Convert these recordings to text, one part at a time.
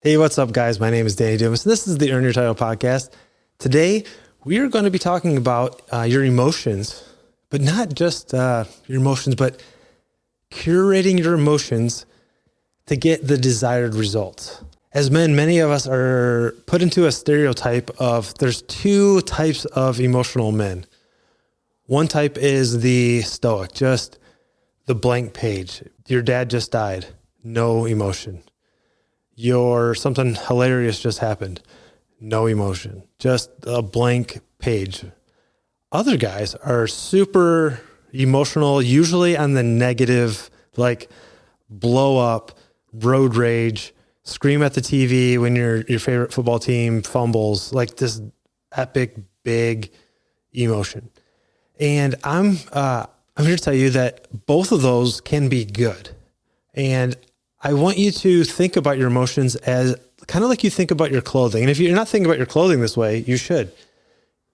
Hey, what's up, guys? My name is Danny Dumas. This is the Earn Your Title podcast. Today, we are going to be talking about your emotions, but not just your emotions, but curating your emotions to get the desired results. As men, many of us are put into a stereotype of there's two types of emotional men. One type is the stoic, just the blank page. Your dad just died, no emotion. Something hilarious just happened. No emotion, just a blank page. Other guys are super emotional, usually on the negative, like blow up, road rage, scream at the TV when your favorite football team fumbles, like this epic, big emotion. And I'm here to tell you that both of those can be good. And I want you to think about your emotions as kind of like you think about your clothing. And if you're not thinking about your clothing this way, you should.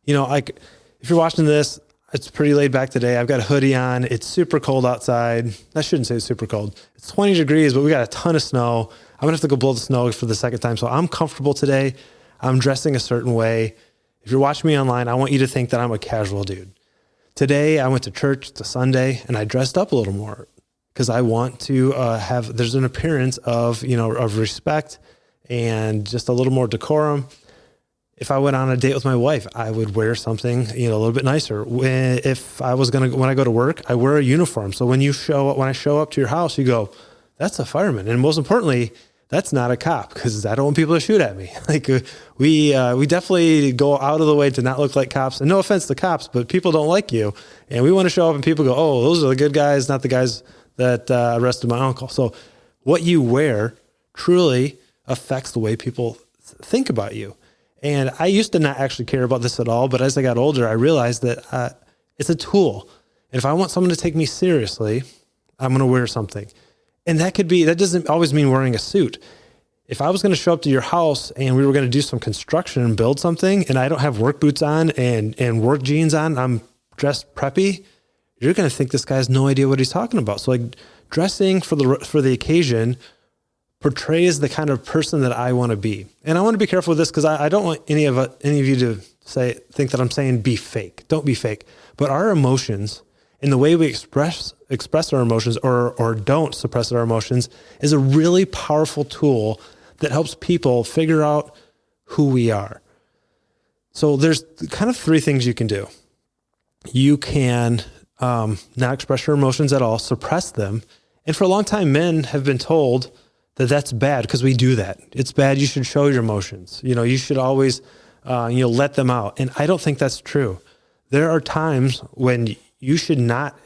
Like if you're watching this, it's pretty laid back today. I've got a hoodie on. It's super cold outside. I shouldn't say it's super cold. It's 20 degrees, but we got a ton of snow. I'm going to have to go blow the snow for the second time. So I'm comfortable today. I'm dressing a certain way. If you're watching me online, I want you to think that I'm a casual dude. Today, I went to church. It's a Sunday, and I dressed up a little more, because I want to there's an appearance of respect and just a little more decorum. If I went on a date with my wife, I would wear something, a little bit nicer. When I go to work, I wear a uniform. So when I show up to your house, you go, that's a fireman. And most importantly, that's not a cop, because I don't want people to shoot at me. Like we definitely go out of the way to not look like cops. And no offense to cops, but people don't like you. And we want to show up and people go, oh, those are the good guys, not the guys that arrested my uncle. So what you wear truly affects the way people think about you. And I used to not actually care about this at all, but as I got older, I realized that it's a tool. And if I want someone to take me seriously, I'm going to wear something. And that doesn't always mean wearing a suit. If I was going to show up to your house and we were going to do some construction and build something, and I don't have work boots on and work jeans on, I'm dressed preppy, you're going to think this guy has no idea what he's talking about. So like dressing for the occasion portrays the kind of person that I want to be. And I want to be careful with this, because I don't want any of you to think that I'm saying be fake. Don't be fake. But our emotions and the way we express our emotions or don't suppress our emotions is a really powerful tool that helps people figure out who we are. So there's kind of three things you can do. You can not express your emotions at all, suppress them. And for a long time, men have been told that that's bad, because we do that. It's bad. You should show your emotions. You should always, let them out. And I don't think that's true. There are times when you should not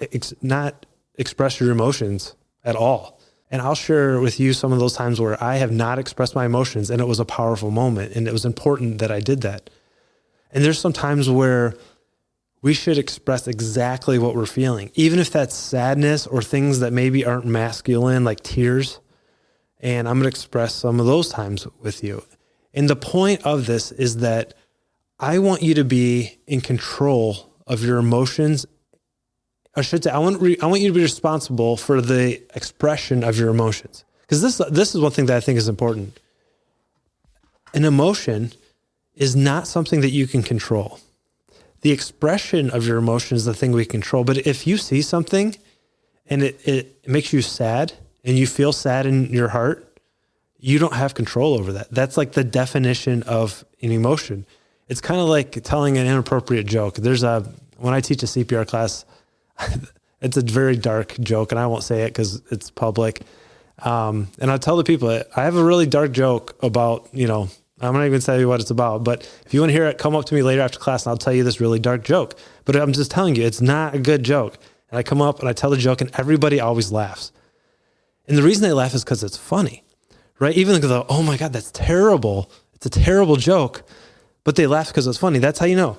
express your emotions at all. And I'll share with you some of those times where I have not expressed my emotions, and it was a powerful moment, and it was important that I did that. And there's some times where we should express exactly what we're feeling, even if that's sadness or things that maybe aren't masculine, like tears. And I'm going to express some of those times with you. And the point of this is that I want you to be in control of your emotions. I should say, I want you to be responsible for the expression of your emotions. Because this is one thing that I think is important. An emotion is not something that you can control. The expression of your emotion is the thing we control. But if you see something and it makes you sad and you feel sad in your heart, you don't have control over that. That's like the definition of an emotion. It's kind of like telling an inappropriate joke. When I teach a CPR class, it's a very dark joke, and I won't say it because it's public. And I'll tell the people, I have a really dark joke about, I'm not even tell you what it's about, but if you want to hear it, come up to me later after class and I'll tell you this really dark joke. But I'm just telling you, it's not a good joke. And I come up and I tell the joke and everybody always laughs. And the reason they laugh is because it's funny, right? Even though, oh my God, that's terrible. It's a terrible joke, but they laugh because it's funny. That's how you know.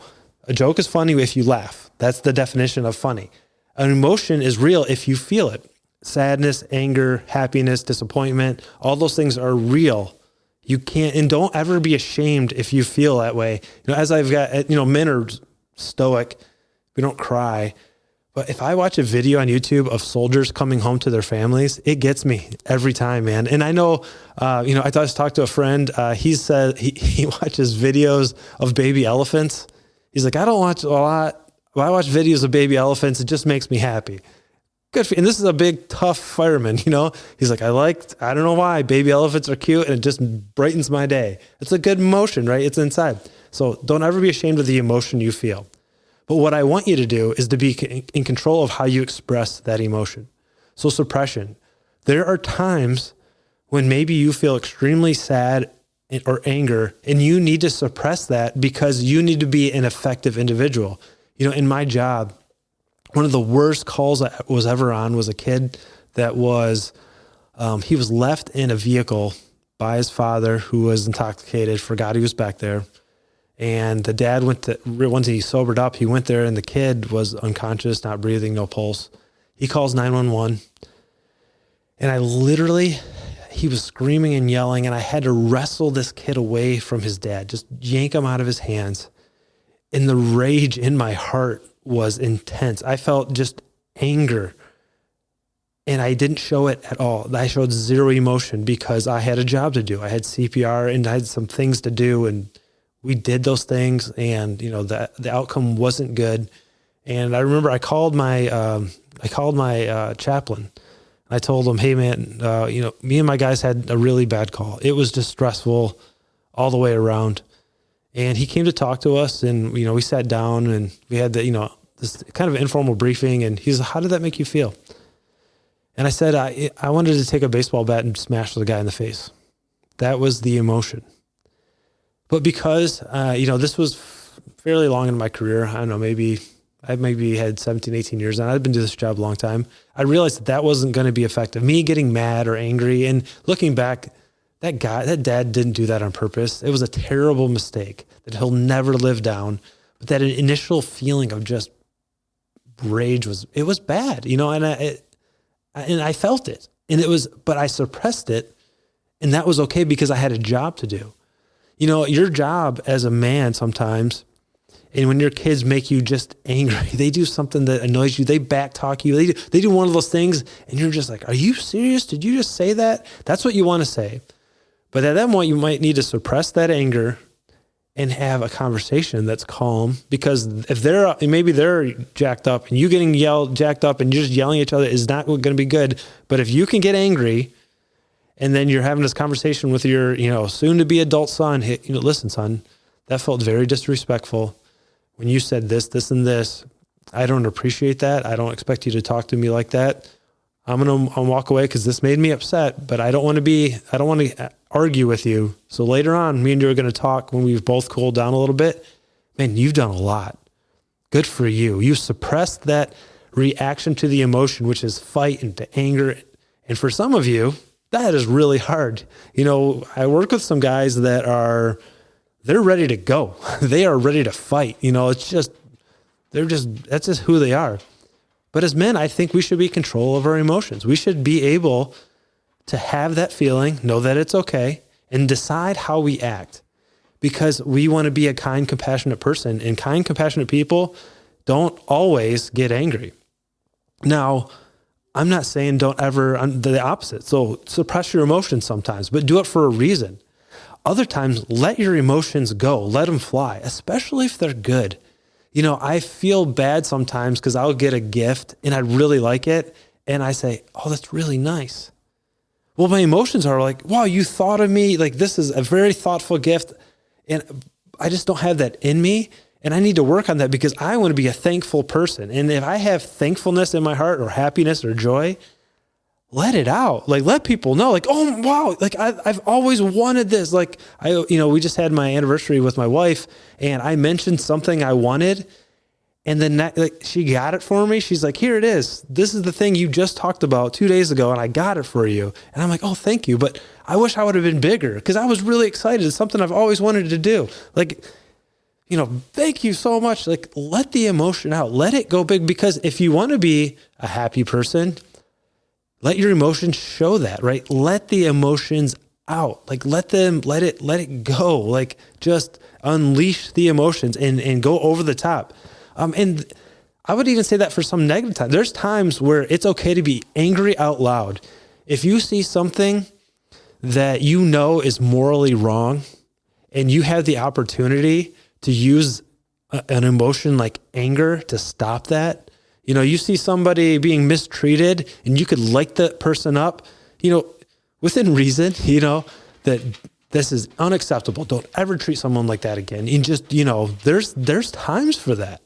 A joke is funny if you laugh. That's the definition of funny. An emotion is real if you feel it. Sadness, anger, happiness, disappointment, all those things are real. You can't, and don't ever be ashamed if you feel that way. As I've got, men are stoic. We don't cry. But if I watch a video on YouTube of soldiers coming home to their families, it gets me every time, man. And I know, I just talked to a friend. He said he watches videos of baby elephants. He's like, I don't watch a lot. When I watch videos of baby elephants, it just makes me happy. Good for you. And this is a big, tough fireman, He's like, I don't know why, baby elephants are cute and it just brightens my day. It's a good emotion, right? It's inside. So don't ever be ashamed of the emotion you feel. But what I want you to do is to be in control of how you express that emotion. So suppression. There are times when maybe you feel extremely sad or anger, and you need to suppress that because you need to be an effective individual. In my job, one of the worst calls I was ever on was a kid that he was left in a vehicle by his father who was intoxicated, forgot he was back there. And the dad once he sobered up, he went there and the kid was unconscious, not breathing, no pulse. He calls 911. And he was screaming and yelling, and I had to wrestle this kid away from his dad, just yank him out of his hands. And the rage in my heart was intense. I felt just anger, and I didn't show it at all. I showed zero emotion because I had a job to do. I had CPR and I had some things to do, and we did those things, and the outcome wasn't good. And I remember I called my chaplain. I told him, hey man, me and my guys had a really bad call. It was just stressful all the way around. And he came to talk to us, and we sat down and we had this kind of informal briefing. And he's like, how did that make you feel? And I said, I wanted to take a baseball bat and smash the guy in the face. That was the emotion. But because, this was fairly long in my career, I don't know, I maybe had 17, 18 years, and I've been doing this job a long time. I realized that wasn't going to be effective. Me getting mad or angry, and looking back, that dad didn't do that on purpose. It was a terrible mistake that he'll never live down. But that initial feeling of just rage was bad, and I felt it, but I suppressed it, and that was okay because I had a job to do. Your job as a man sometimes, and when your kids make you just angry, they do something that annoys you, they backtalk you, they do one of those things, and you're just like, are you serious? Did you just say that? That's what you want to say. But at that point, you might need to suppress that anger and have a conversation that's calm, because if maybe they're jacked up and you getting jacked up and you're just yelling at each other is not going to be good. But if you can get angry, and then you're having this conversation with your, soon to be adult son, listen, son, that felt very disrespectful. When you said this, this, and this, I don't appreciate that. I don't expect you to talk to me like that. I'll walk away because this made me upset, but I don't want to argue with you. So later on, me and you are going to talk when we've both cooled down a little bit. Man, you've done a lot. Good for you. You suppressed that reaction to the emotion, which is fight and to anger. And for some of you, that is really hard. I work with some guys they're ready to go. They are ready to fight. That's just who they are. But as men, I think we should be in control of our emotions. We should be able to have that feeling, know that it's okay, and decide how we act, because we want to be a kind, compassionate person, and kind, compassionate people don't always get angry. Now, I'm not saying I'm the opposite. So suppress your emotions sometimes, but do it for a reason. Other times, let your emotions go, let them fly, especially if they're good. I feel bad sometimes because I'll get a gift and I really like it, and I say, oh, that's really nice. Well, my emotions are like, wow, you thought of me. Like, this is a very thoughtful gift, and I just don't have that in me. And I need to work on that because I want to be a thankful person. And if I have thankfulness in my heart, or happiness or joy, let it out. Like, let people know, like, oh, wow, like I've always wanted this. Like, we just had my anniversary with my wife, and I mentioned something I wanted, and then she got it for me. She's like, here it is. This is the thing you just talked about 2 days ago, and I got it for you. And I'm like, oh, thank you. But I wish I would have been bigger because I was really excited. It's something I've always wanted to do. Like, thank you so much. Like, let the emotion out, let it go big, because if you want to be a happy person, let your emotions show that, right? Let the emotions out. Like, let it go. Like, just unleash the emotions and go over the top. And I would even say that for some negative times. There's times where it's okay to be angry out loud. If you see something that you know is morally wrong and you have the opportunity to use an emotion like anger to stop that, you see somebody being mistreated and you could light that person up, within reason, that this is unacceptable. Don't ever treat someone like that again. And just, there's times for that.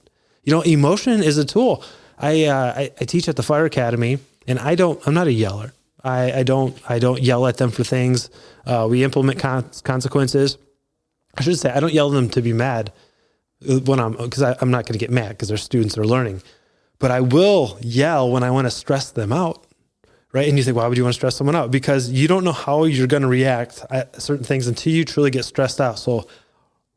Emotion is a tool. I teach at the fire academy, and I'm not a yeller. I don't yell at them for things. We implement consequences. I should say I don't yell at them to be mad because I'm not going to get mad because they're students, they're learning. But I will yell when I want to stress them out, right? And you think, why would you want to stress someone out? Because you don't know how you're going to react at certain things until you truly get stressed out. So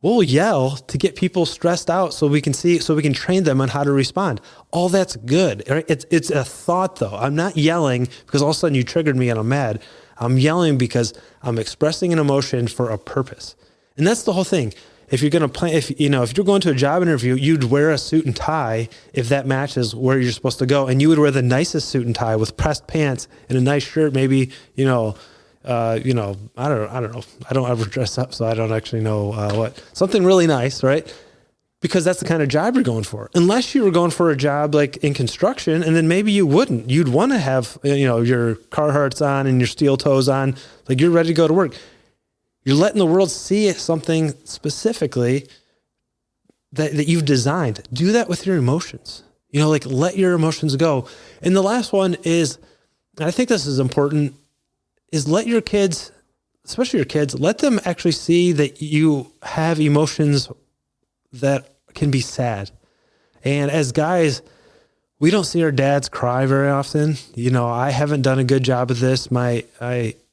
we'll yell to get people stressed out so we can train them on how to respond. All that's good, right? It's a thought though. I'm not yelling because all of a sudden you triggered me and I'm mad. I'm yelling because I'm expressing an emotion for a purpose. And that's the whole thing. If you're going to if you're going to a job interview, you'd wear a suit and tie if that matches where you're supposed to go. And you would wear the nicest suit and tie with pressed pants and a nice shirt, maybe, I don't know. I don't ever dress up, so I don't actually know something really nice, right? Because that's the kind of job you're going for. Unless you were going for a job like in construction, and then maybe you wouldn't. You'd want to have, your Carhartts on and your steel toes on, like you're ready to go to work. You're letting the world see something specifically that you've designed. Do that with your emotions. Let your emotions go. And the last one is, and I think this is important, is let your kids, especially your kids, let them actually see that you have emotions that can be sad. And as guys, we don't see our dads cry very often. I haven't done a good job of this.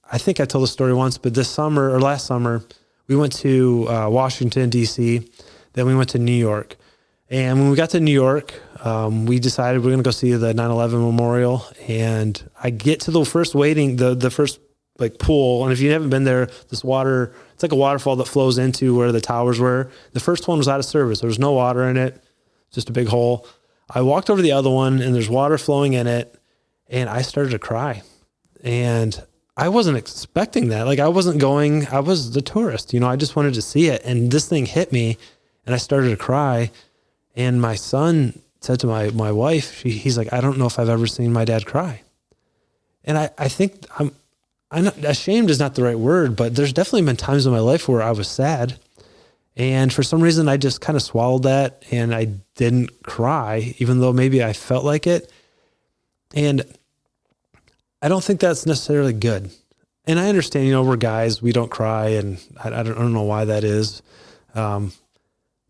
I think I told the story once, but last summer, we went to Washington, D.C., then we went to New York. And when we got to New York, we decided we're going to go see the 9/11 memorial. And I get to the first the first pool. And if you haven't been there, this water, it's like a waterfall that flows into where the towers were. The first one was out of service. There was no water in it, just a big hole. I walked over to the other one and there's water flowing in it. And I started to cry. And I wasn't expecting that. I was the tourist, I just wanted to see it. And this thing hit me and I started to cry. And my son said to my wife, he's like, I don't know if I've ever seen my dad cry. And I think I'm not, ashamed is not the right word, but there's definitely been times in my life where I was sad. And for some reason, I just kind of swallowed that and I didn't cry, even though maybe I felt like it. And I don't think that's necessarily good. And I understand, we're guys, we don't cry, and I don't know why that is.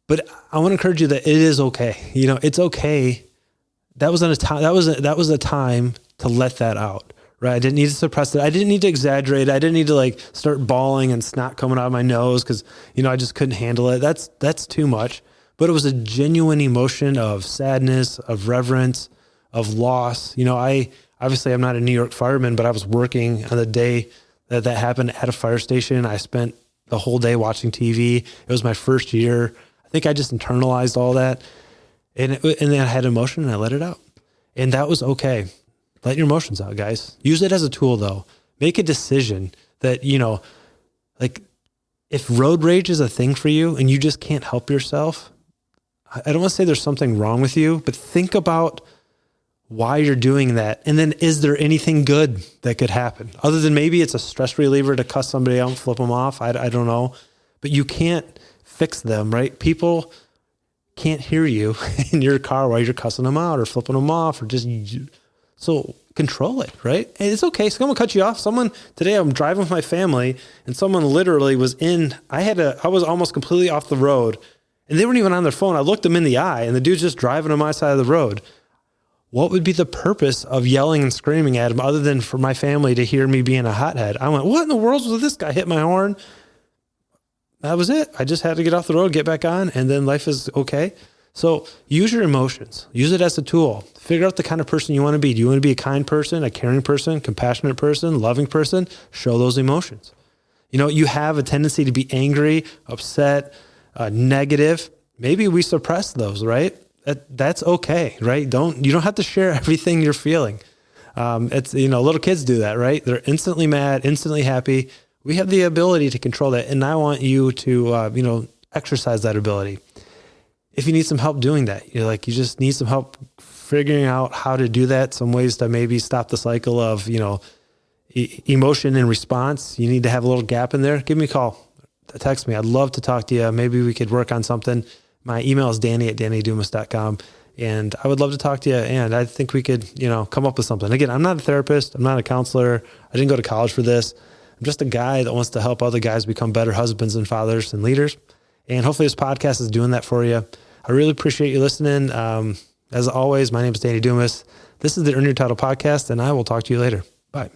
But I want to encourage you that it is okay. It's okay. That was a time to let that out, right? I didn't need to suppress it. I didn't need to exaggerate. I didn't need to start bawling and snot coming out of my nose because, I just couldn't handle it. That's too much. But it was a genuine emotion of sadness, of reverence, of loss. Obviously I'm not a New York fireman, but I was working on the day that happened at a fire station. I spent the whole day watching TV. It was my first year. I think I just internalized all that. And then I had emotion and I let it out. And that was okay. Let your emotions out, guys. Use it as a tool though. Make a decision that, if road rage is a thing for you and you just can't help yourself, I don't want to say there's something wrong with you, but think about why you're doing that. And then is there anything good that could happen other than maybe it's a stress reliever to cuss somebody out and flip them off? I don't know, but you can't fix them, right? People can't hear you in your car while you're cussing them out or flipping them off or so control it, right? And it's okay. Someone cut you off. Today I'm driving with my family and someone literally was I was almost completely off the road and they weren't even on their phone. I looked them in the eye and the dude's just driving on my side of the road. What would be the purpose of yelling and screaming at him other than for my family to hear me being a hothead? I went, what in the world was this guy hit my horn? That was it. I just had to get off the road, get back on, and then life is okay. So use your emotions. Use it as a tool. Figure out the kind of person you want to be. Do you want to be a kind person, a caring person, compassionate person, loving person? Show those emotions. You have a tendency to be angry, upset, negative. Maybe we suppress those, right? that's okay, right? You don't have to share everything you're feeling. It's, little kids do that, right? They're instantly mad, instantly happy. We have the ability to control that. And I want you to, exercise that ability. If you need some help doing that, you just need some help figuring out how to do that, some ways to maybe stop the cycle of, emotion and response. You need to have a little gap in there. Give me a call, text me. I'd love to talk to you. Maybe we could work on something. My email is danny@dannydumas.com. And I would love to talk to you. And I think we could, come up with something. Again, I'm not a therapist. I'm not a counselor. I didn't go to college for this. I'm just a guy that wants to help other guys become better husbands and fathers and leaders. And hopefully this podcast is doing that for you. I really appreciate you listening. As always, my name is Danny Dumas. This is the Earn Your Title podcast, and I will talk to you later. Bye.